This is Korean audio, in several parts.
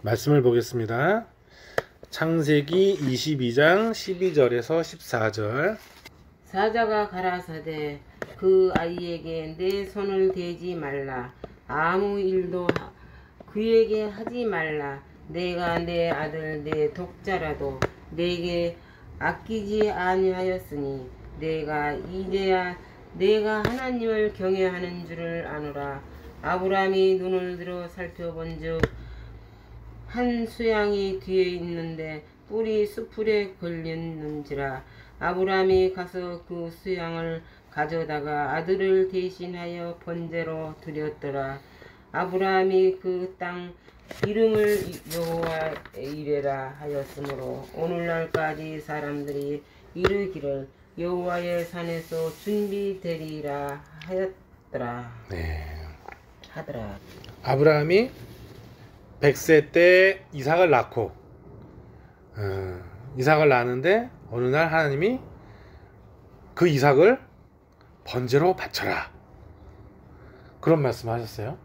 말씀을 보겠습니다. 창세기 22장 12절에서 14절. 사자가 가라사대 그 아이에게 내 손을 대지 말라. 아무 일도 그에게 하지 말라. 내가 내 아들 내 독자라도 내게 아끼지 아니하였으니 내가 이제야 내가 하나님을 경외하는 줄을 아노라. 아브라함이 눈을 들어 살펴본즉 한 수양이 뒤에 있는데 뿔이 수풀에 걸렸는지라. 아브라함이 가서 그 수양을 가져다가 아들을 대신하여 번제로 드렸더라. 아브라함이 그 땅 이름을 여호와 이레라 하였으므로 오늘날까지 사람들이 이르기를 여호와의 산에서 준비되리라 하였더라. 하더라. 아브라함이 100세 때 이삭을 낳고 이삭을 낳는데 어느 날 하나님이 그 이삭을 번제로 바쳐라, 그런 말씀하셨어요.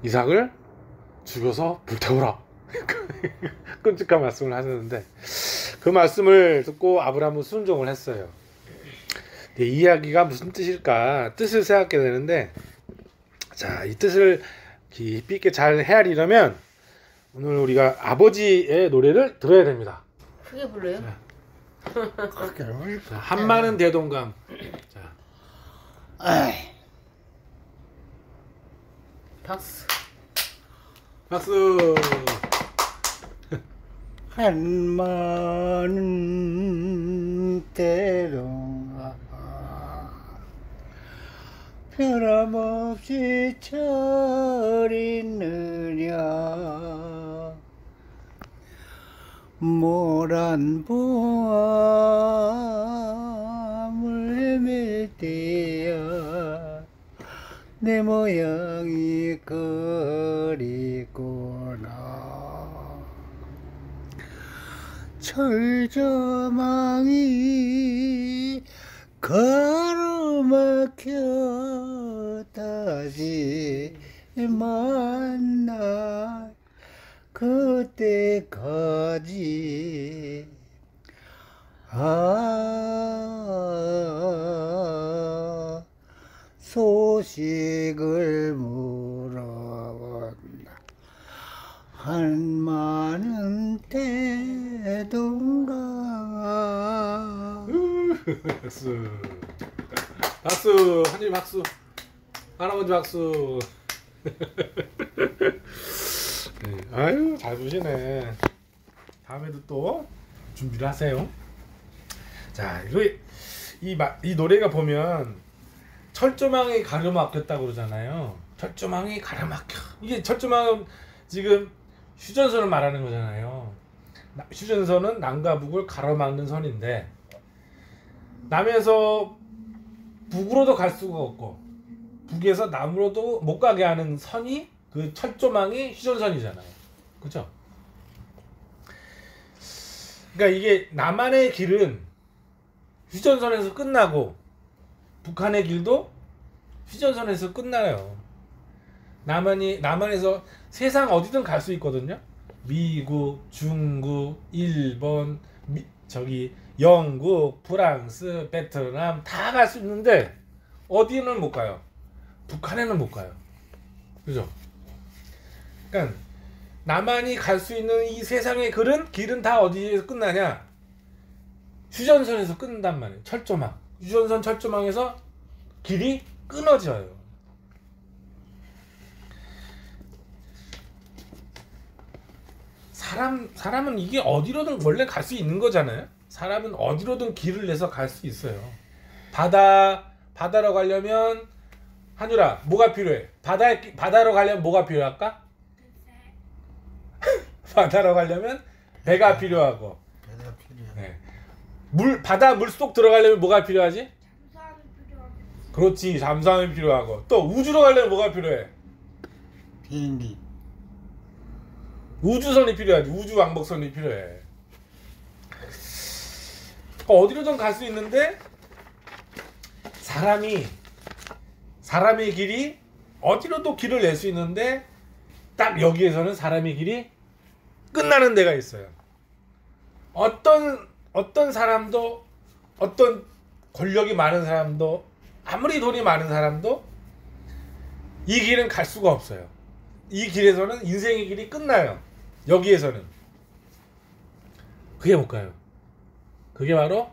이삭을 죽여서 불태우라. 끔찍한 말씀을 하셨는데 그 말씀을 듣고 아브라함은 순종을 했어요. 이 이야기가 무슨 뜻일까, 뜻을 생각해 되는데, 자, 이 뜻을 깊이 있게 잘 헤아리려면 오늘 우리가 아버지의 노래를 들어야 됩니다. 크게 불러요? 자, 한마는 대동강. 자, 박수. 박수. 한마는 대동강 변함없이 철있느냐 모란 보암을 헤맬 때야 내 모양이 그리구나. 철조망이 가로막혀 다시 만날 그때까지 소식을 물어본다. 한마는 대동강. 박수. 박수. 한줄 박수. 할아버지 박수. 네. 아유, 잘 부시네. 다음에도 또 준비를 하세요. 자, 이 노래가 보면 철조망이 가로막혔다고 그러잖아요. 철조망이 가로막혀. 이게 철조망은 지금 휴전선을 말하는 거잖아요. 휴전선은 남과 북을 가로막는 선인데, 남에서 북으로도 갈 수가 없고 북에서 남으로도 못 가게 하는 선이 그 철조망이 휴전선이잖아요. 그죠? 그러니까 이게 남한의 길은 휴전선에서 끝나고 북한의 길도 휴전선에서 끝나요. 남한에서 세상 어디든 갈 수 있거든요. 미국, 중국, 일본, 영국, 프랑스, 베트남 다 갈 수 있는데 어디는 못 가요. 북한에는 못 가요. 그죠? 그러니까 남한이 갈 수 있는 이 세상의 길은 다 어디에서 끝나냐? 휴전선에서 끝난단 말이에요. 철조망. 휴전선 철조망에서 길이 끊어져요. 사람은 이게 어디로든 원래 갈 수 있는 거잖아요. 사람은 어디로든 길을 내서 갈 수 있어요. 바다로 가려면, 한유라, 뭐가 필요해? 바다로 가려면 뭐가 필요할까? 바다로 가려면 배가 필요하고, 네. 바다 물속 들어가려면 뭐가 필요하지? 잠수함이 필요하고. 그렇지, 잠수함이 필요하고. 또 우주로 가려면 뭐가 필요해? 비행기. 우주선이 필요하지. 우주왕복선이 필요해. 어디로든 갈 수 있는데 사람의 길이 어디로도 길을 낼 수 있는데 딱 여기에서는 사람의 길이 끝나는 데가 있어요. 어떤 사람도, 어떤 권력이 많은 사람도, 아무리 돈이 많은 사람도 이 길은 갈 수가 없어요. 이 길에서는 인생의 길이 끝나요. 여기에서는. 그게 뭘까요? 그게 바로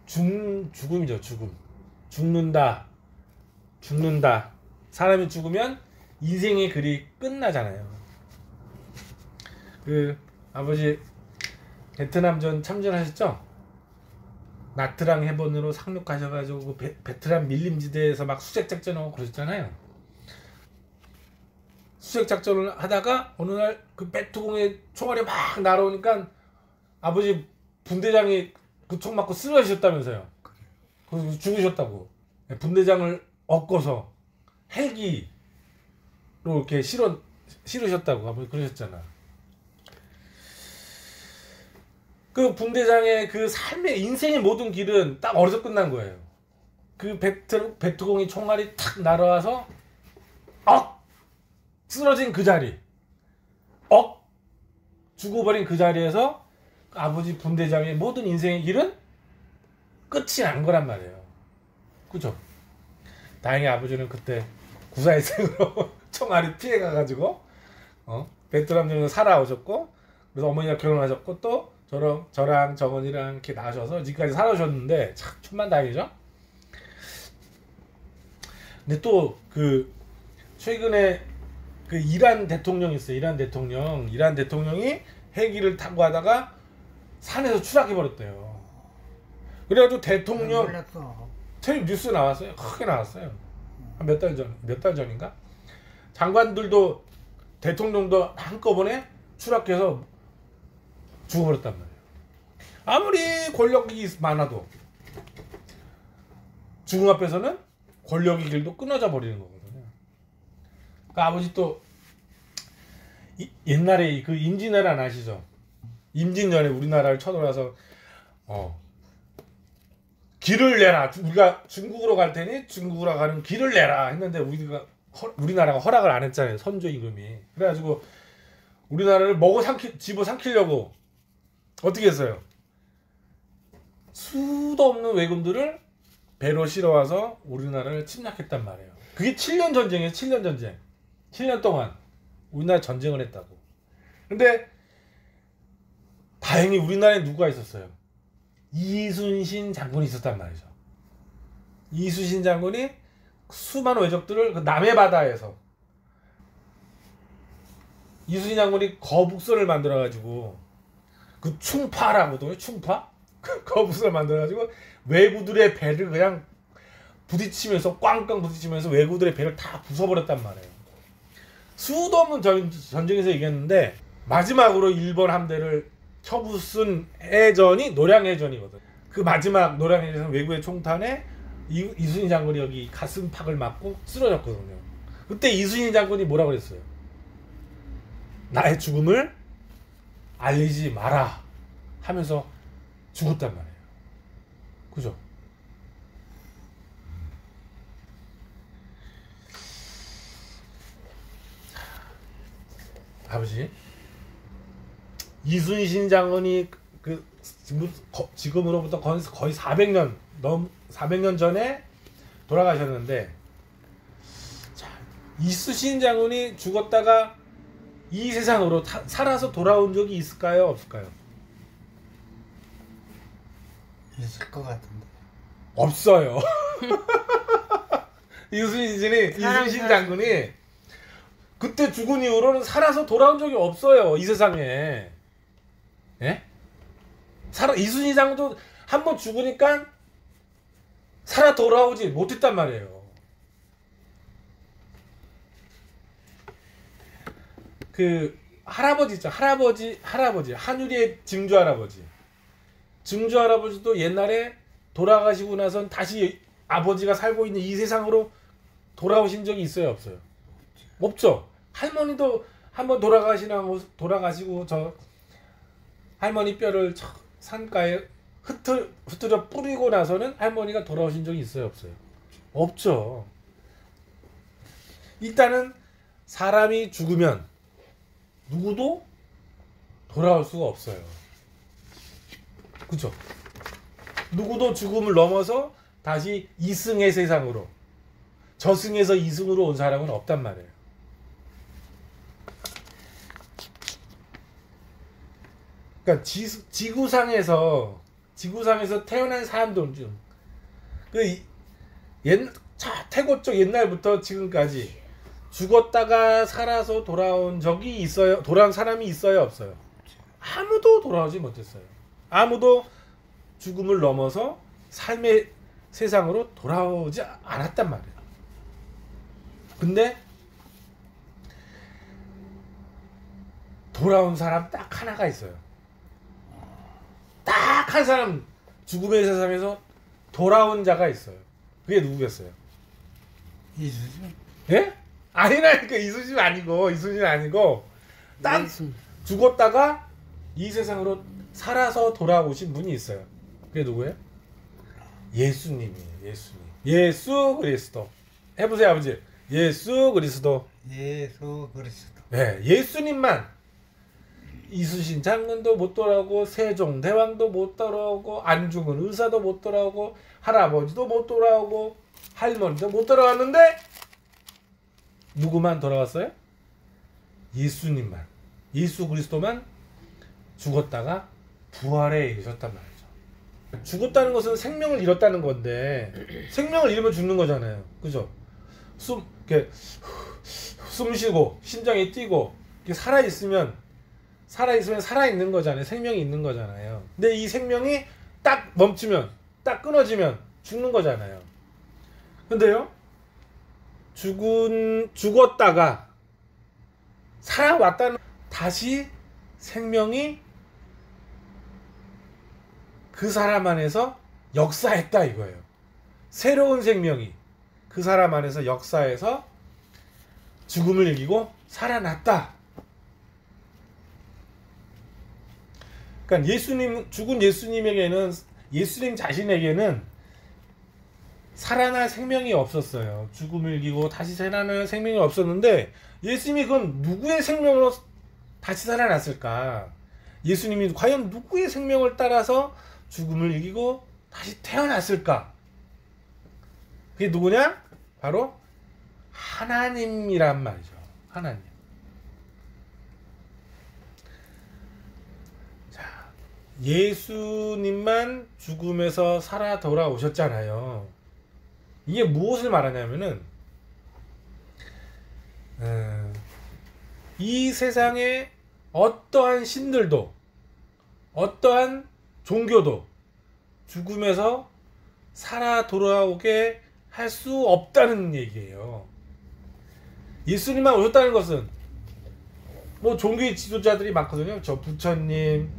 죽음이죠. 죽는다. 사람이 죽으면 인생의 길이 끝나잖아요. 그 아버지 베트남전 참전하셨죠? 나트랑 해번으로 상륙하셔가지고 그 베트남 밀림지대에서 막 수색작전하고 그러셨잖아요. 수색작전을 하다가 어느 날 그 배투공의 총알이 막 날아오니까 아버지 분대장이 그 총 맞고 쓰러지셨다면서요. 그래서 죽으셨다고. 분대장을 엎고서 헬기로 이렇게 실으셨다고 아버지 그러셨잖아. 그 분대장의 그 삶의 인생의 모든 길은 딱 어디서 끝난 거예요. 그 배투공이 총알이 탁 날아와서 쓰러진 그 자리, 죽어버린 그 자리에서 그 아버지 분대장의 모든 인생의 길은 끝이 난 거란 말이에요. 그죠? 다행히 아버지는 그때 구사일생으로 총알이 피해가가지고 베트남전에서 살아오셨고, 그래서 어머니가 결혼하셨고 또 저랑 정원이랑 이렇게 나셔서 지금까지 살아오셨는데 참 천만다행이죠. 근데 또 그 최근에 그 이란 대통령이 있어요. 이란 대통령이 헬기를 타고 하다가 산에서 추락해 버렸대요. 그래가지고 대통령 텔레비 뉴스 나왔어요. 크게 나왔어요. 한 몇 달 전인가? 장관들도 대통령도 한꺼번에 추락해서 죽어버렸단 말이에요. 아무리 권력이 많아도 죽음 앞에서는 권력의 길도 끊어져 버리는 거거든요. 그러니까 아버지 또 옛날에 그 임진왜란 아시죠? 임진년에 우리나라를 쳐들어와서 길을 내라. 우리가 중국으로 갈 테니 중국으로 가는 길을 내라 했는데 우리나라가 허락을 안 했잖아요. 선조 임금이. 그래가지고 우리나라를 집어삼키려고 어떻게 했어요? 수도 없는 왜군들을 배로 실어와서 우리나라를 침략했단 말이에요. 그게 7년 전쟁이에요. 7년 전쟁. 7년 동안 우리나라 전쟁을 했다고. 근데 다행히 우리나라에 누가 있었어요? 이순신 장군이 있었단 말이죠. 이순신 장군이 수많은 왜적들을 그 남해 바다에서 이순신 장군이 거북선을 만들어가지고 그 충파라고도 충파? 거북선을 만들어가지고 왜구들의 배를 그냥 부딪히면서 꽝꽝 부딪히면서 왜구들의 배를 다 부숴버렸단 말이에요. 수도 없는 전쟁에서 이겼는데 마지막으로 일본 함대를 쳐부순 해전이 노량해전이거든. 그 마지막 노량해전 왜구의 총탄에 이순신 장군이 여기 가슴팍을 맞고 쓰러졌거든요. 그때 이순신 장군이 뭐라고 그랬어요? 나의 죽음을 알리지 마라 하면서 죽었단 말이에요. 그죠? 아버지, 이순신 장군이 그 지금으로부터 거의 400년 전에 돌아가셨는데, 자, 이순신 장군이 죽었다가 이 세상으로 살아서 돌아온 적이 있을까요? 없을까요? 있을 것 같은데. 없어요. 이순신 장군이 그때 죽은 이후로는 살아서 돌아온 적이 없어요. 이 세상에. 예? 이순신 장군도 한번 죽으니까 살아 돌아오지 못했단 말이에요. 그 할아버지 있죠. 할아버지 한유리의 증조 할아버지도 옛날에 돌아가시고 나선 다시 아버지가 살고 있는 이 세상으로 돌아오신 적이 있어요, 없어요? 없죠. 할머니도 한번 돌아가시고 저 할머니 뼈를 산가에 흩어져 뿌리고 나서는 할머니가 돌아오신 적이 있어요, 없어요? 없죠. 일단은 사람이 죽으면 누구도 돌아올 수가 없어요. 그죠? 누구도 죽음을 넘어서 다시 이승의 세상으로, 저승에서 이승으로 온 사람은 없단 말이에요. 그러니까 지구상에서 태어난 사람들 중 태고 쪽 옛날부터 지금까지 죽었다가 살아서 돌아온 적이 있어요? 돌아온 사람이 있어요, 없어요? 아무도 돌아오지 못했어요. 아무도 죽음을 넘어서 삶의 세상으로 돌아오지 않았단 말이에요. 근데 돌아온 사람 딱 하나가 있어요. 딱 한 사람, 죽음의 세상에서 돌아온 자가 있어요. 그게 누구겠어요? 이수준? 예? 아니라니까. 이수진 아니고 딱 예수. 죽었다가 이 세상으로 살아서 돌아오신 분이 있어요. 그게 누구예요? 예수님이에요. 예수 그리스도. 해보세요, 아버지. 예수 그리스도. 예수 그리스도. 네, 예수님만. 이순신 장군도 못 돌아오고, 세종대왕도 못 돌아오고, 안중근 의사도 못 돌아오고, 할아버지도 못 돌아오고, 할머니도 못 돌아왔는데 누구만 돌아왔어요? 예수님만. 예수 그리스도만 죽었다가 부활해 계셨단 말이죠. 죽었다는 것은 생명을 잃었다는 건데, 생명을 잃으면 죽는 거잖아요. 그죠? 숨 쉬고 심장이 뛰고 살아있으면 살아있는 거잖아요. 생명이 있는 거잖아요. 근데 이 생명이 딱 멈추면, 딱 끊어지면 죽는 거잖아요. 근데요, 죽었다가 살아왔다는, 다시 생명이 그 사람 안에서 역사했다 이거예요. 새로운 생명이 그 사람 안에서 역사해서 죽음을 이기고 살아났다. 그러니까 죽은 예수님에게는, 예수님 자신에게는 살아날 생명이 없었어요. 죽음을 이기고 다시 살아날 생명이 없었는데, 예수님이 그건 누구의 생명으로 다시 살아났을까? 예수님이 과연 누구의 생명을 따라서 죽음을 이기고 다시 태어났을까? 그게 누구냐? 바로 하나님이란 말이죠. 하나님. 자, 예수님만 죽음에서 살아 돌아오셨잖아요. 이게 무엇을 말하냐면은, 이 세상에 어떠한 신들도, 어떠한 종교도 죽음에서 살아 돌아오게 할 수 없다는 얘기예요. 예수님만 오셨다는 것은, 뭐 종교의 지도자들이 많거든요. 저 부처님,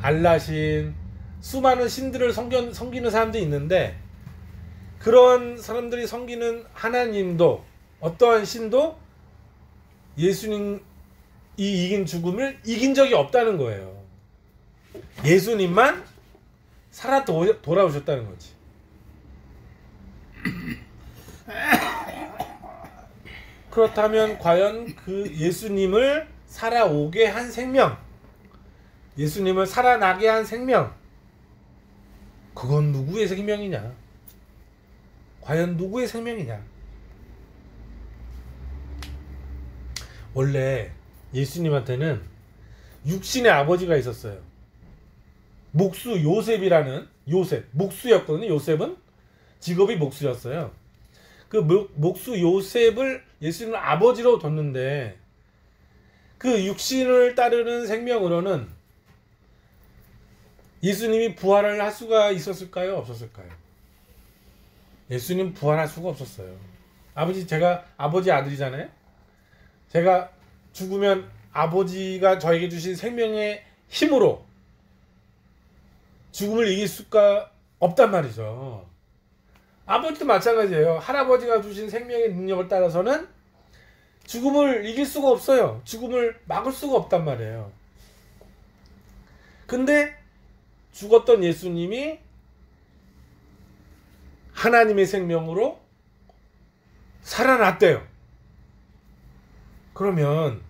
알라신, 수많은 신들을 섬기는 사람들이 있는데, 그런 사람들이 섬기는 하나님도, 어떠한 신도 예수님이 이긴 죽음을 이긴 적이 없다는 거예요. 예수님만 살아 돌아오셨다는 거지. 그렇다면 과연 그 예수님을 살아오게 한 생명, 예수님을 살아나게 한 생명, 그건 누구의 생명이냐? 과연 누구의 생명이냐? 원래 예수님한테는 육신의 아버지가 있었어요. 목수 요셉이라는, 목수였거든요. 요셉은 직업이 목수였어요. 그 목수 요셉을 예수님을 아버지로 뒀는데, 그 육신을 따르는 생명으로는 예수님이 부활을 할 수가 있었을까요? 없었을까요? 예수님 부활할 수가 없었어요. 제가 아버지 아들이잖아요. 제가 죽으면 아버지가 저에게 주신 생명의 힘으로 죽음을 이길 수가 없단 말이죠. 아버지도 마찬가지예요. 할아버지가 주신 생명의 능력을 따라서는 죽음을 이길 수가 없어요. 죽음을 막을 수가 없단 말이에요. 근데 죽었던 예수님이 하나님의 생명으로 살아났대요. 그러면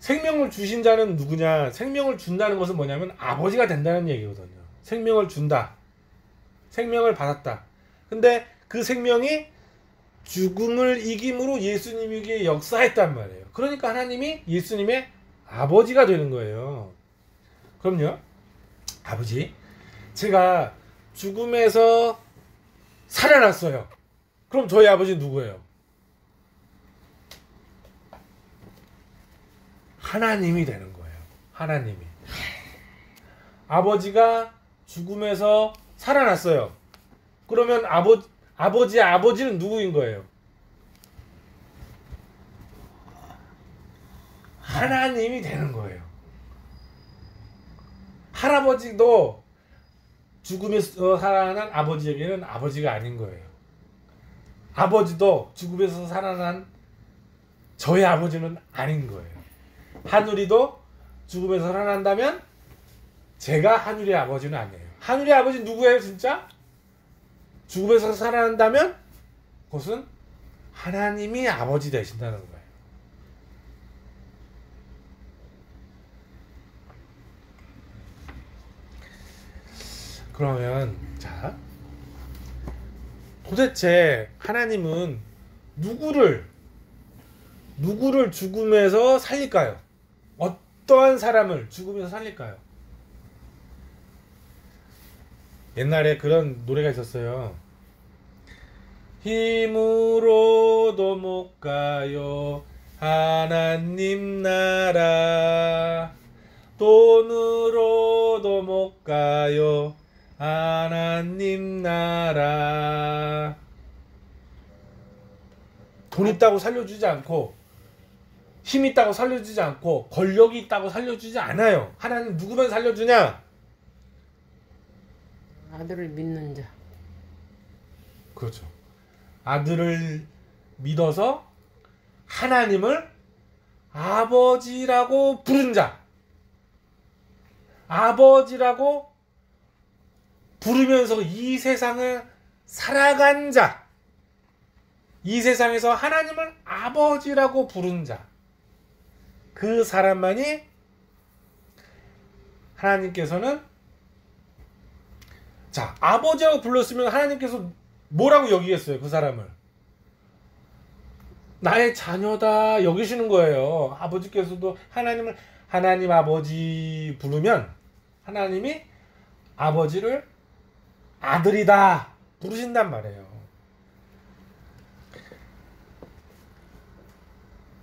생명을 주신 자는 누구냐? 생명을 준다는 것은 뭐냐면 아버지가 된다는 얘기거든요. 생명을 준다. 생명을 받았다. 근데 그 생명이 죽음을 이김으로 예수님에게 역사했단 말이에요. 그러니까 하나님이 예수님의 아버지가 되는 거예요. 그럼요. 아버지, 제가 죽음에서 살아났어요. 그럼 저희 아버지는 누구예요? 하나님이 되는 거예요. 하나님이. 아버지가 죽음에서 살아났어요. 그러면 아버지의 아버지는 누구인 거예요? 하나님이 되는 거예요. 할아버지도 죽음에서 살아난 아버지에게는 아버지가 아닌 거예요. 아버지도 죽음에서 살아난 저의 아버지는 아닌 거예요. 하늘이도 죽음에서 살아난다면 제가 하늘의 아버지는 아니에요. 하늘의 아버지 누구예요 진짜? 죽음에서 살아난다면 그것은 하나님이 아버지 되신다는 거예요. 그러면 자, 도대체 하나님은 누구를 죽음에서 살릴까요? 어떠한 사람을 죽음에서 살릴까요? 옛날에 그런 노래가 있었어요. 힘으로도 못 가요 하나님 나라, 돈으로도 못 가요 하나님 나라. 돈 있다고 살려주지 않고, 힘 있다고 살려주지 않고, 권력이 있다고 살려주지 않아요. 하나님 누구만 살려주냐? 아들을 믿는 자. 그렇죠. 아들을 믿어서 하나님을 아버지라고 부른 자. 아버지라고 부르면서 이 세상을 살아간 자. 이 세상에서 하나님을 아버지라고 부른 자. 그 사람만이 하나님께서는, 자, 아버지라고 불렀으면 하나님께서 뭐라고 여기겠어요? 그 사람을 나의 자녀다 여기시는 거예요. 아버지께서도 하나님을 하나님 아버지 부르면 하나님이 아버지를 아들이다 부르신단 말이에요.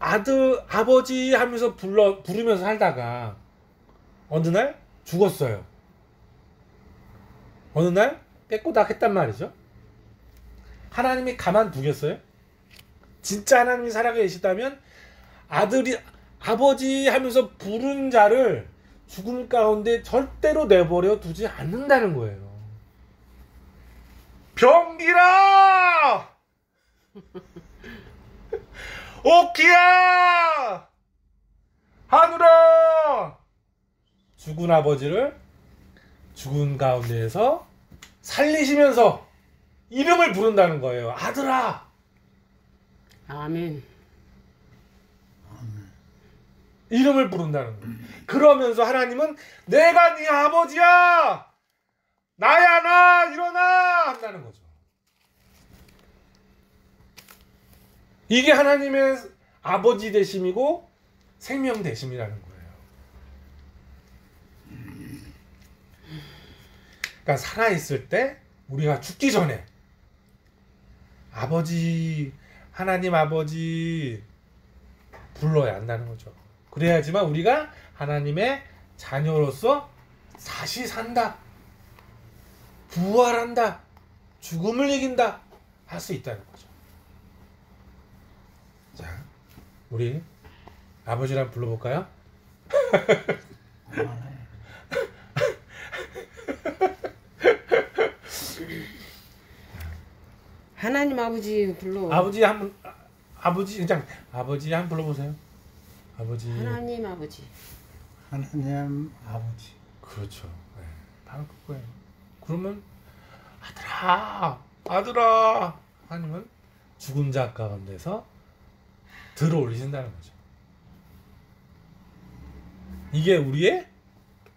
아버지 하면서 부르면서 살다가 어느 날 죽었어요. 어느 날 깨꼬닥 했단 말이죠. 하나님이 가만두겠어요? 진짜 하나님이 살아계시다면 아버지 하면서 부른 자를 죽음 가운데 절대로 내버려 두지 않는다는 거예요. 병기라! 오키야! 하늘아! 죽은 아버지를 죽은 가운데에서 살리시면서 이름을 부른다는 거예요. 아들아! 아멘. 이름을 부른다는 거예요. 그러면서 하나님은 내가 네 아버지야! 나야 나! 일어나! 한다는 거죠. 이게 하나님의 아버지 되심이고 생명 되심이라는 거예요. 그러니까 살아있을 때 우리가 죽기 전에 아버지, 하나님 아버지 불러야 한다는 거죠. 그래야지만 우리가 하나님의 자녀로서 다시 산다, 부활한다, 죽음을 이긴다 할 수 있다는 거죠. 자, 우리 아버지랑 불러볼까요? 하나님 아버지 불러. 아버지 그냥 아버지 한번 불러보세요. 아버지. 하나님 아버지. 하나님 아버지. 그렇죠. 네, 바로 그거예요. 그러면 아들아 하나님은 죽은 자 가운데서 들어올리신다는 거죠. 이게 우리의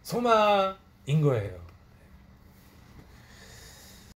소망인 거예요.